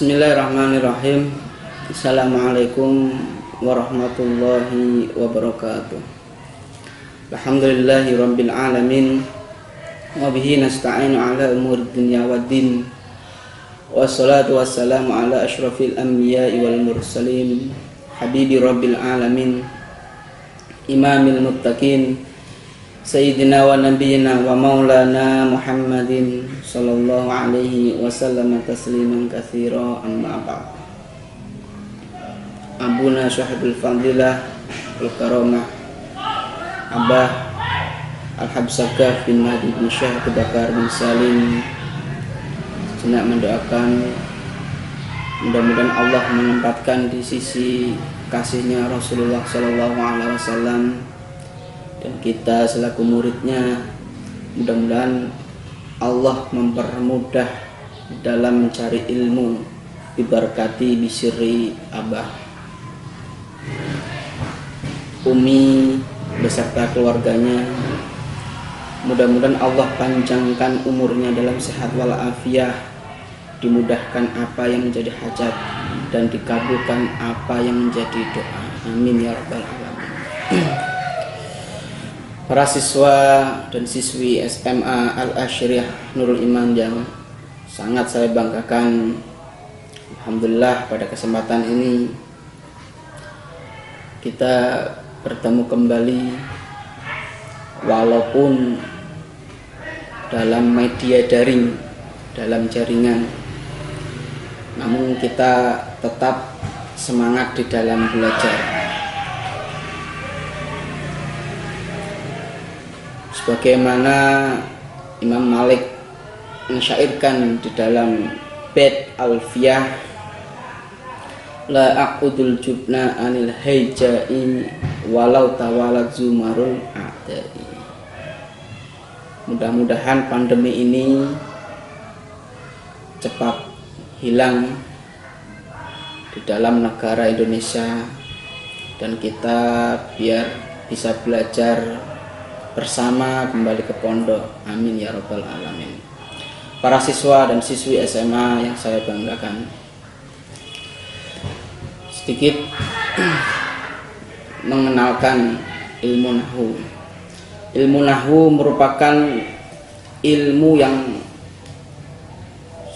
Bismillahirrahmanirrahim. Assalamualaikum warahmatullahi wabarakatuh. Alhamdulillahi rabbil alamin. Wa bihi nasta'inu ala umuri dunya waddin. Wassalatu wassalamu ala asyrafil anbiya'i wal mursalin, habibi rabbil alamin, imamil muttaqin, Sayyidina wa nabiyina wa maulana Muhammadin sallallahu alaihi wasallam tasliman katsira, amma ba'd. Abuna syahibul fadilah wal karamah Abah Al-Habsakah bin Mahdi bin Syekh Abu Bakar bin Salim sejenak mendoakan mudah-mudahan Allah menempatkan di sisi kasihnya Rasulullah sallallahu alaihi wasallam, dan kita selaku muridnya mudah-mudahan Allah mempermudah dalam mencari ilmu diberkati bisiri Abah, Umi beserta keluarganya. Mudah-mudahan Allah panjangkan umurnya dalam sehat walafiat, dimudahkan apa yang menjadi hajat dan dikabulkan apa yang menjadi doa. Amin ya rabbal alamin. Para siswa dan siswi SMA Al-Asyriyah Nurul Iman yang sangat saya banggakan, alhamdulillah pada kesempatan ini kita bertemu kembali walaupun dalam media daring, dalam jaringan, namun kita tetap semangat di dalam belajar. Sebagaimana Imam Malik mensyairkan di dalam bait Alfiyah, la aqudul jubna anil haijai walau tawalat zumarul a'dai. Mudah-mudahan pandemi ini cepat hilang di dalam negara Indonesia dan kita biar bisa belajar bersama kembali ke pondok. Amin ya rabbal alamin. Para siswa dan siswi SMA yang saya banggakan, sedikit mengenalkan ilmu nahwu. Ilmu nahwu merupakan ilmu yang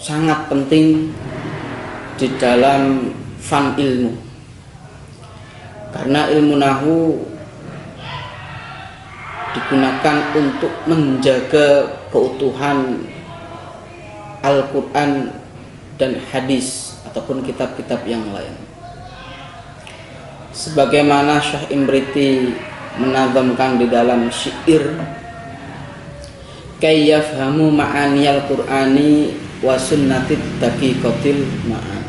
sangat penting di dalam fan ilmu, karena ilmu nahwu digunakan untuk menjaga keutuhan Al-Quran dan hadis ataupun kitab-kitab yang lain. Sebagaimana Syekh Imriti menazamkan di dalam syair, kayyafhamu ma'aniyal Qur'ani wa sunnatit daqiqatil ma'an.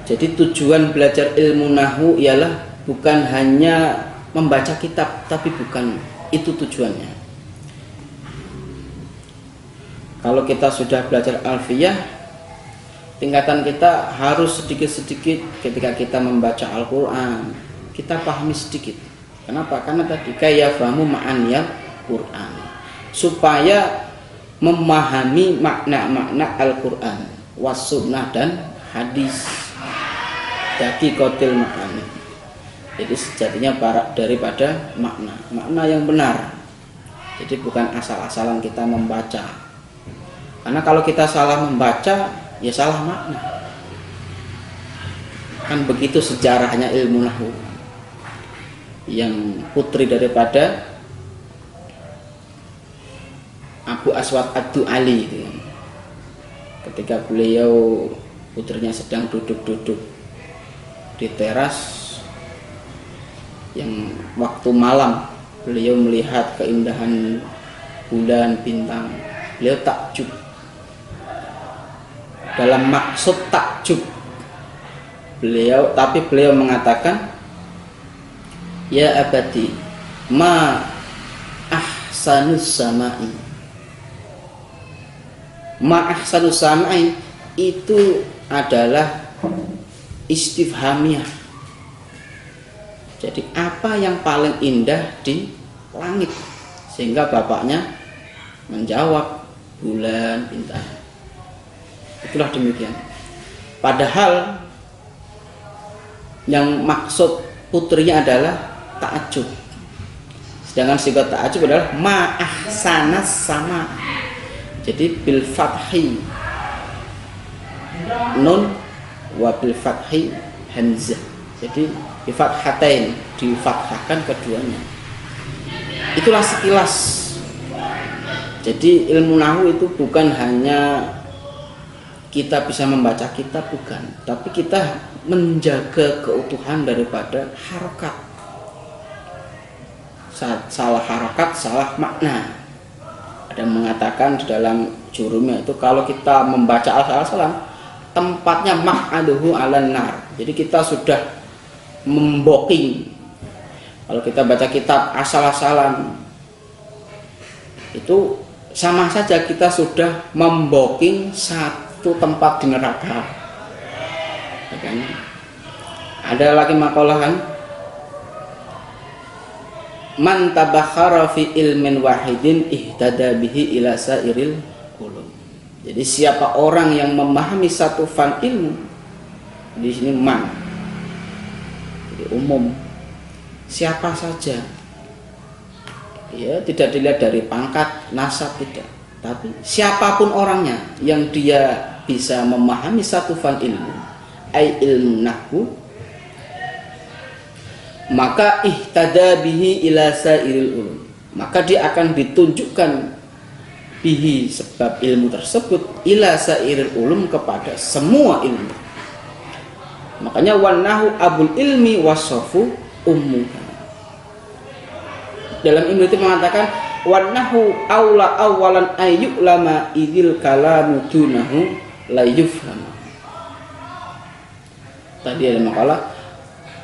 Jadi tujuan belajar ilmu nahwu ialah bukan hanya membaca kitab, tapi bukan itu tujuannya. Kalau kita sudah belajar alfiyah, tingkatan kita harus sedikit-sedikit ketika kita membaca Al-Quran, kita pahami sedikit. Kenapa? Karena tadi kayyafhamu ma'aniyal Quran, supaya memahami makna-makna Al-Quran, was-sunnah dan hadis, daqiqatil ma'ani. Jadi sejatinya daripada makna yang benar. Jadi bukan asal-asalan kita membaca. Karena kalau kita salah membaca, ya salah makna. Kan begitu sejarahnya ilmu nahwu. Yang putri daripada Abu Aswad Ad-Du'ali itu, ketika beliau putrinya sedang duduk-duduk di teras, yang waktu malam beliau melihat keindahan bulan bintang, beliau takjub. Dalam maksud takjub tapi beliau mengatakan, ya abadi ma ahsanus samai. Ma ahsanus samai itu adalah istifhamiyah. Jadi apa yang paling indah di langit? Sehingga bapaknya menjawab bulan bintang. Itulah demikian. Padahal yang maksud putrinya adalah ta'ajub. Sedangkan sigat ta'ajub adalah ma'ahsanas sama. Jadi bil fathi nun wa bil fathi hamzah. Jadi bi fathatain, difathahkan keduanya. Itulah sekilas. Jadi ilmu nahwu itu bukan hanya kita bisa membaca kitab, bukan, tapi kita menjaga keutuhan daripada harokat. Salah harokat, salah makna. Ada yang mengatakan di dalam jurumnya itu kalau kita membaca asal-asalan, tempatnya maq'aduhu 'alan nar. Jadi kita sudah memboking. Kalau kita baca kitab asal-asalan, itu sama saja kita sudah memboking satu tempat di neraka. Ada lagi makolahan, man tabakhara fi ilmin wahidin ihtada bihi ila sairil ulum. Jadi siapa orang yang memahami satu fan ilmu, di sini man, jadi umum, siapa saja, ya tidak dilihat dari pangkat, nasab, tidak, tapi siapapun orangnya yang dia bisa memahami satu fan ilmu, ai ilmu nahwu, maka ihtada bihi ila sairil ulum, maka dia akan ditunjukkan bihi, sebab ilmu tersebut, ila sairil ulum, kepada semua ilmu. Makanya wanahu abul ilmi wasarfu ummu. Dalam ilmu itu mengatakan wanahu aula awalan ayyulama idil kalamu dunahu la yufham. Tadi ada makalah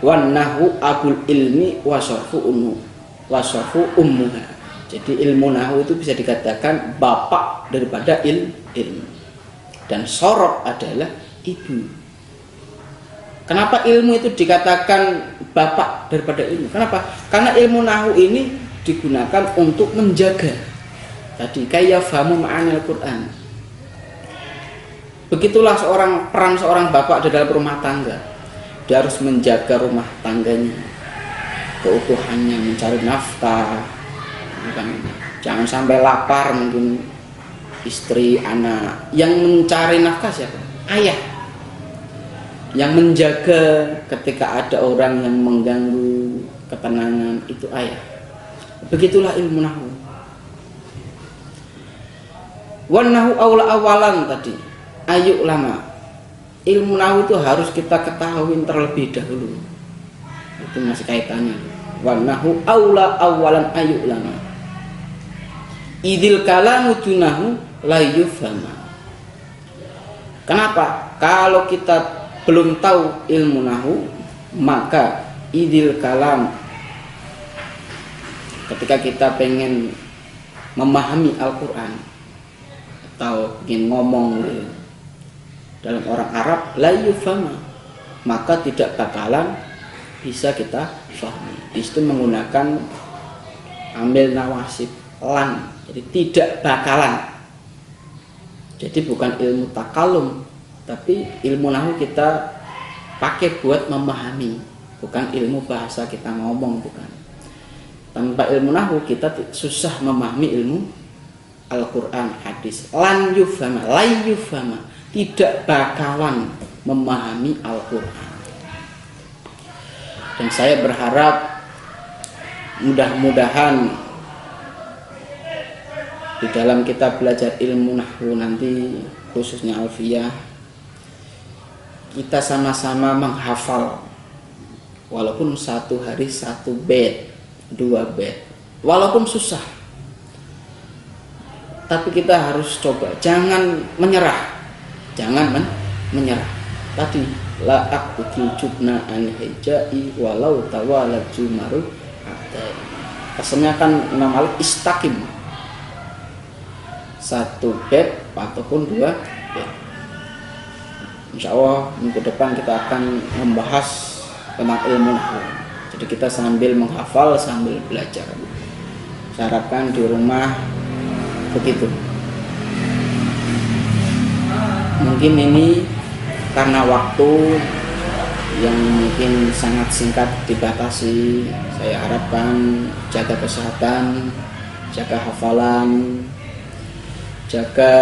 wanahu abul ilmi wasarfu ummu, wasarfu ummu. Jadi ilmu nahwu itu bisa dikatakan bapak daripada ilmu, dan sorof adalah ibu. Kenapa ilmu itu dikatakan bapak daripada ilmu? Kenapa? Karena ilmu nahwu ini digunakan untuk menjaga. Tadi kayyafamu ma'anil Quran. Begitulah peran seorang bapak di dalam rumah tangga. Dia harus menjaga rumah tangganya, keutuhannya, mencari nafkah. Jangan sampai lapar mungkin istri, anak. Yang mencari nafkah siapa? Ayah. Yang menjaga ketika ada orang yang mengganggu ketenangan, itu ayah. Begitulah ilmu nahwu. Wan nahwu aula awalan tadi, ayu lama. Ilmu nahwu itu harus kita ketahui terlebih dahulu. Itu masih kaitannya. Wan nahwu aula awalan ayu lama. Idil kalamu dunahu la yufhama. Kenapa? Kalau kita belum tahu ilmu nahwu, maka idil kalam, ketika kita pengen memahami Al-Quran atau ingin ngomong dalam orang Arab, la yufhama, maka tidak bakalan bisa kita fahami. Di situ menggunakan ambil nawasib lan, jadi tidak bakalan. Jadi bukan ilmu takalum, tapi ilmu nahwu kita pakai buat memahami, bukan ilmu bahasa kita ngomong, bukan. Tanpa ilmu nahwu kita susah memahami ilmu Al-Quran, hadis. Lan yufhama, la yufhama, tidak bakalan memahami Al-Quran. Dan saya berharap mudah-mudahan di dalam kita belajar ilmu nahwu nanti, khususnya alfiyah, kita sama-sama menghafal, walaupun satu hari satu bait, 2 bait, walaupun susah, tapi kita harus coba, jangan menyerah, jangan menyerah. Tadi la aqutul jubna an hijai walau tawalat jumaru adai. Pesannya kan Imam Malik istaqim, 1 bait ataupun 2 bait. Insya Allah minggu depan kita akan membahas tentang ilmu nahwu. Jadi kita sambil menghafal, sambil belajar. Saya harapkan di rumah begitu. Mungkin ini karena waktu yang mungkin sangat singkat dibatasi, saya harapkan jaga kesehatan, jaga hafalan, jaga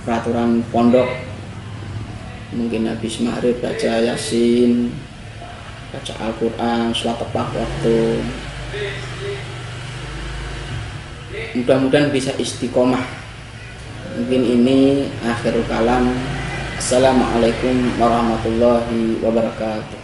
peraturan pondok. Mungkin habis maghrib baca Yasin, baca Al-Quran, sholat tepat waktu. Mudah-mudahan bisa istiqomah. Mungkin ini akhirul kalam. Assalamualaikum warahmatullahi wabarakatuh.